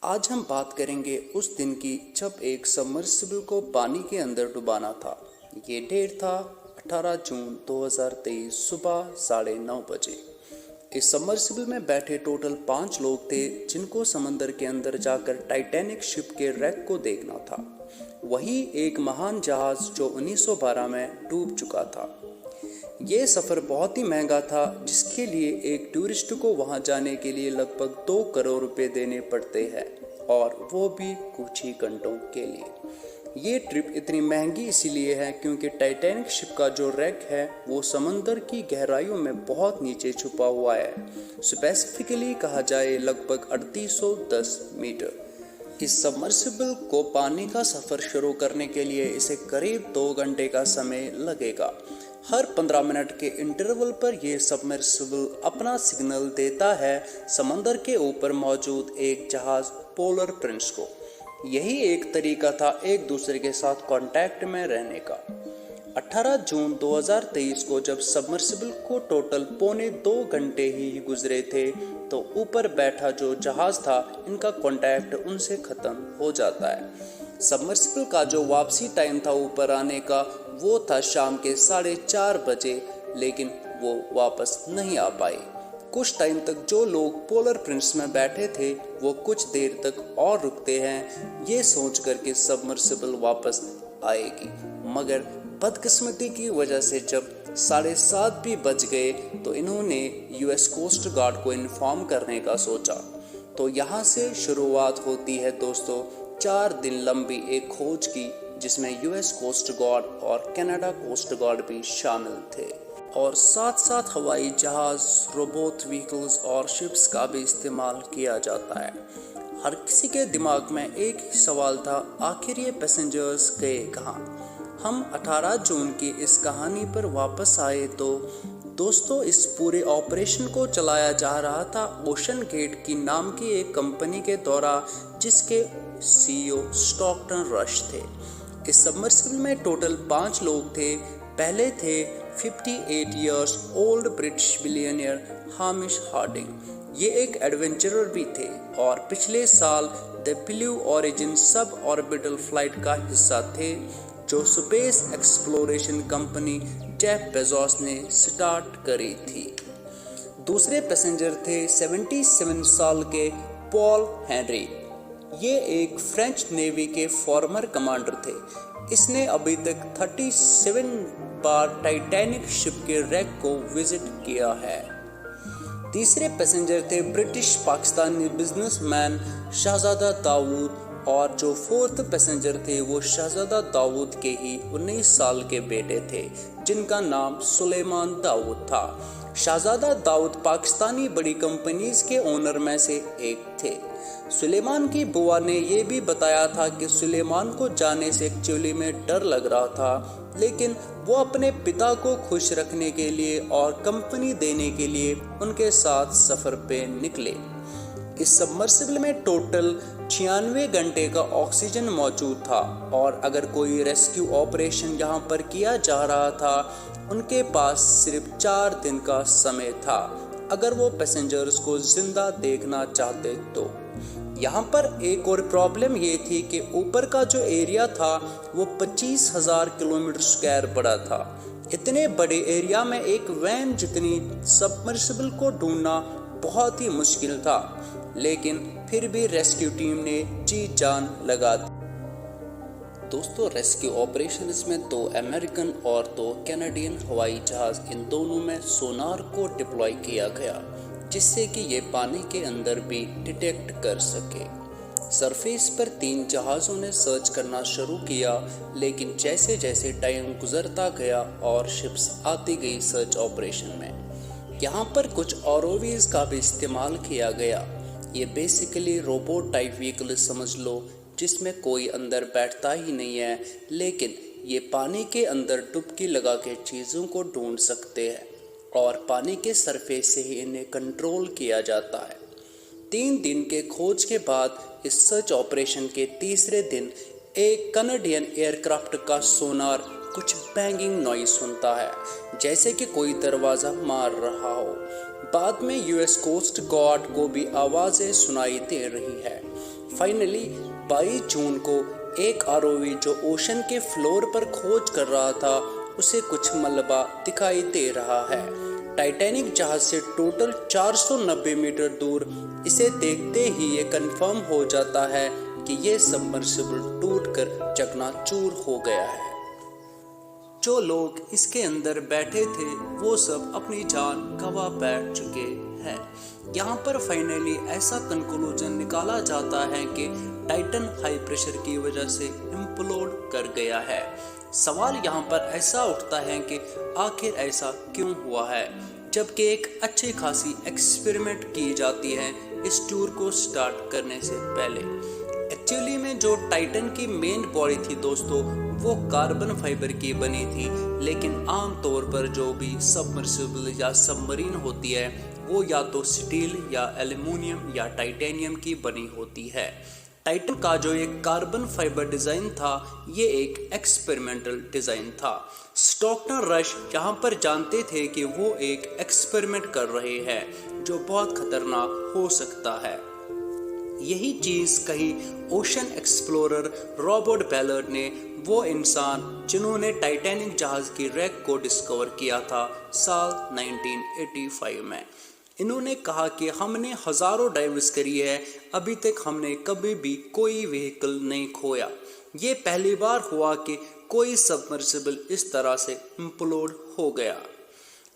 आज हम बात करेंगे उस दिन की जब एक सबमर्सिबल को पानी के अंदर डुबाना था। ये डेट था 18 जून 2023 सुबह 9:30 बजे। इस सबमर्सिबल में बैठे टोटल 5 लोग थे जिनको समंदर के अंदर जाकर टाइटैनिक शिप के रैक को देखना था। वही एक महान जहाज जो 1912 में डूब चुका था। ये सफ़र बहुत ही महंगा था जिसके लिए एक टूरिस्ट को वहां जाने के लिए लगभग 2 करोड़ रुपए देने पड़ते हैं और वो भी कुछ ही घंटों के लिए। ये ट्रिप इतनी महंगी इसीलिए है क्योंकि टाइटैनिक शिप का जो रैक है वो समंदर की गहराइयों में बहुत नीचे छुपा हुआ है। स्पेसिफिकली कहा जाए लगभग 3810 मीटर। इस सबमर्सिबल को पानी का सफ़र शुरू करने के लिए इसे करीब 2 घंटे का समय लगेगा। हर 15 मिनट के इंटरवल पर यह सबमर्सिबल अपना सिग्नल देता है समंदर के ऊपर मौजूद एक जहाज पोलर प्रिंस को। यही एक तरीका था एक दूसरे के साथ कांटेक्ट में रहने का। 18 जून 2023 को जब सबमर्सिबल को टोटल 1.25 घंटे ही गुजरे थे तो ऊपर बैठा जो जहाज था इनका कांटेक्ट उनसे खत्म हो जाता है। सबमर्सिबल का जो वापसी टाइम था ऊपर आने का वो था शाम के 4:30 बजे, लेकिन वो वापस नहीं आ पाए। कुछ टाइम तक जो लोग पोलर प्रिंस में बैठे थे वो कुछ देर तक और रुकते हैं ये सोच कर के सबमर्सिबल वापस आएगी, मगर बदकिस्मती की वजह से जब 7:30 भी बज गए तो इन्होंने यूएस कोस्ट गार्ड को इन्फॉर्म करने का सोचा। तो यहाँ से शुरुआत होती है दोस्तों 4 दिन लंबी एक खोज की जिसमें यूएस कोस्ट गार्ड और कनाडा कोस्ट गार्ड भी शामिल थे और साथ साथ हवाई जहाज, रोबोट व्हीकल्स और शिप्स का भी इस्तेमाल किया जाता है। हर किसी के दिमाग में एक ही सवाल था, आखिर ये पैसेंजर्स गए कहाँ। हम 18 जून की इस कहानी पर वापस आए तो दोस्तों इस पूरे ऑपरेशन को चलाया जा रहा था ओशन गेट की नाम की एक कंपनी के द्वारा जिसके सीईओ स्टॉकटन रश थे। इस सबमर्सिबल में टोटल 5 लोग थे। पहले थे 58 years old British billionaire Hamish Hardinge. ये एक एडवेंचरर भी थे और पिछले साल the blue origin sub orbital flight का हिस्सा थे जो space exploration company Jeff Bezos ने स्टार्ट करी थी। दूसरे पैसेंजर थे 77 साल के पॉल हेनरी। ये एक फ्रेंच नेवी के फॉर्मर कमांडर थे। इसने अभी तक 37 बार टाइटैनिक शिप के रैक को विजिट किया है। तीसरे पैसेंजर थे ब्रिटिश पाकिस्तानी बिजनेसमैन शहजादा दाऊद और जो फोर्थ पैसेंजर थे वो शहजादा दाऊद के ही 19 साल के बेटे थे जिनका नाम सुलेमान दाऊद था। शहजादा दाऊद पाकिस्तानी बड़ी कंपनीज के ओनर में से एक थे। सुलेमान की बुआ ने यह भी बताया था कि सुलेमान को जाने से एक्चुअली में डर लग रहा था, लेकिन वो अपने पिता को खुश रखने के लिए और कंपनी देने के लिए उनके साथ सफर पे निकले। इस सबमर्सिबल में टोटल 96 घंटे का ऑक्सीजन मौजूद था और अगर कोई रेस्क्यू ऑपरेशन यहाँ पर किया जा रहा था उनके पास सिर्फ 4 दिन का समय था अगर वो पैसेंजर्स को जिंदा देखना चाहते तो। यहाँ पर एक और प्रॉब्लम ये थी कि ऊपर का जो एरिया था वो 25,000 किलोमीटर स्क्वायर बड़ा था। इतने बड़े एरिया में एक वैन जितनी सबमर्सिबल को ढूंढना बहुत ही मुश्किल था, लेकिन फिर भी रेस्क्यू टीम ने जी जान लगा दी। दोस्तों रेस्क्यू ऑपरेशंस में 2 अमेरिकन और 2 कैनेडियन हवाई जहाज, इन दोनों में सोनार को डिप्लॉय किया गया जिससे कि ये पानी के अंदर भी डिटेक्ट कर सके। सरफेस पर 3 जहाज़ों ने सर्च करना शुरू किया, लेकिन जैसे जैसे टाइम गुजरता गया और शिप्स आती गई सर्च ऑपरेशन में, यहाँ पर कुछ आरओवीज का भी इस्तेमाल किया गया। ये बेसिकली रोबोट टाइप व्हीकल समझ लो जिसमें कोई अंदर बैठता ही नहीं है, लेकिन ये पानी के अंदर डुबकी लगा के चीज़ों को ढूंढ सकते हैं और पानी के सरफेस से ही इन्हें कंट्रोल किया जाता है। 3 दिन के खोज के बाद इस सर्च ऑपरेशन के तीसरे दिन एक कनाडियन एयरक्राफ्ट का सोनार कुछ बैंगिंग नॉइज सुनता है, जैसे कि कोई दरवाज़ा मार रहा हो। बाद में यूएस कोस्ट गार्ड को भी आवाजें सुनाई दे रही है। फाइनली 22 जून को एक आरओवी जो ओशन के फ्लोर पर खोज कर रहा था उसे कुछ मलबा दिखाई दे रहा है। टाइटैनिक जहाज से टोटल 490 मीटर दूर। इसे देखते ही ये कंफर्म हो जाता है कि ये सबमर्सिबल टूटकर चकनाचूर हो गया है। जो लोग इसके अंदर बैठे थे वो सब अपनी जान गंवा बैठ चुके हैं। यहाँ पर फाइनली ऐसा कंक्लूजन निकाला जाता है कि टाइटन हाई प्रेशर की वजह से इम्प्लोड कर गया है। सवाल यहाँ पर ऐसा उठता है कि आखिर ऐसा क्यों हुआ है, जबकि एक अच्छी खासी एक्सपेरिमेंट की जाती है इस टूर को स्टार्ट करने से पहले। एक्चुअली में जो टाइटन की मेन बॉडी थी दोस्तों वो कार्बन फाइबर की बनी थी, लेकिन आमतौर पर जो भी सबमर्सिबल या सबमरीन होती है वो या तो स्टील या एल्युमिनियम या टाइटेनियम की बनी होती है। टाइटन का जो एक कार्बन फाइबर डिजाइन था ये एक एक्सपेरिमेंटल डिजाइन था। स्टॉकटन रश यहाँ पर जानते थे कि वो एक एक्सपेरिमेंट कर रहे हैं जो बहुत खतरनाक हो सकता है। यही चीज कही ओशन एक्सप्लोरर रॉबर्ट बैलर्ड ने, वो इंसान जिन्होंने टाइटैनिक जहाज की रैक को डिस्कवर किया था साल 1985 में। इन्होंने कहा कि हमने हजारों डाइव्स करी है, अभी तक हमने कभी भी कोई व्हीकल नहीं खोया। ये पहली बार हुआ कि कोई सबमर्सिबल इस तरह से इम्प्लोड हो गया।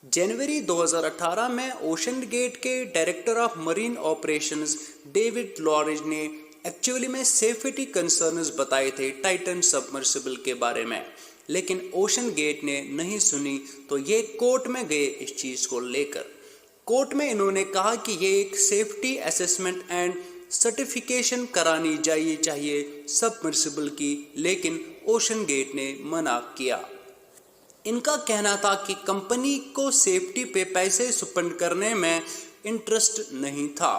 जनवरी 2018 में ओशन गेट के director of marine operations David Lorenz ने एक्चुअली में सेफ्टी कंसर्न्स बताए थे टाइटन सबमर्सिबल के बारे में, लेकिन ओशन गेट ने नहीं सुनी तो ये कोर्ट में गए इस चीज को लेकर। कोर्ट में इन्होंने कहा कि ये एक सेफ्टी असेसमेंट एंड सर्टिफिकेशन करानी चाहिए सबमर्सिबल की, लेकिन ओशन गेट ने मना किया। इनका कहना था कि कंपनी को सेफ्टी पे पैसे स्पेंड करने में इंटरेस्ट नहीं था।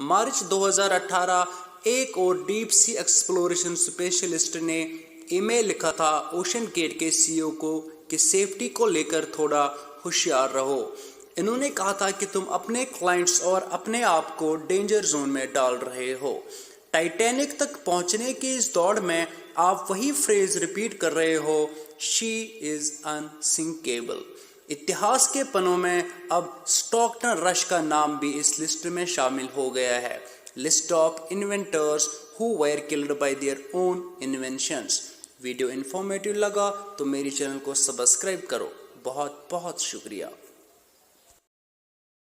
मार्च 2018 एक और डीप सी एक्सप्लोरेशन स्पेशलिस्ट ने ईमेल लिखा था ओशन गेट के सीईओ को कि सेफ्टी को लेकर थोड़ा होशियार रहो। इन्होंने कहा था कि तुम अपने क्लाइंट्स और अपने आप को डेंजर जोन में डाल रहे हो। टाइटैनिक तक पहुंचने की इस दौड़ में आप वही फ्रेज रिपीट कर रहे हो, शी इज अनसिंकेबल। इतिहास के पन्नों में अब स्टॉकटन रश का नाम भी इस लिस्ट में शामिल हो गया है, list of inventors who were killed by their own inventions. Video informative लगा तो मेरी चैनल को सब्सक्राइब करो। बहुत बहुत शुक्रिया।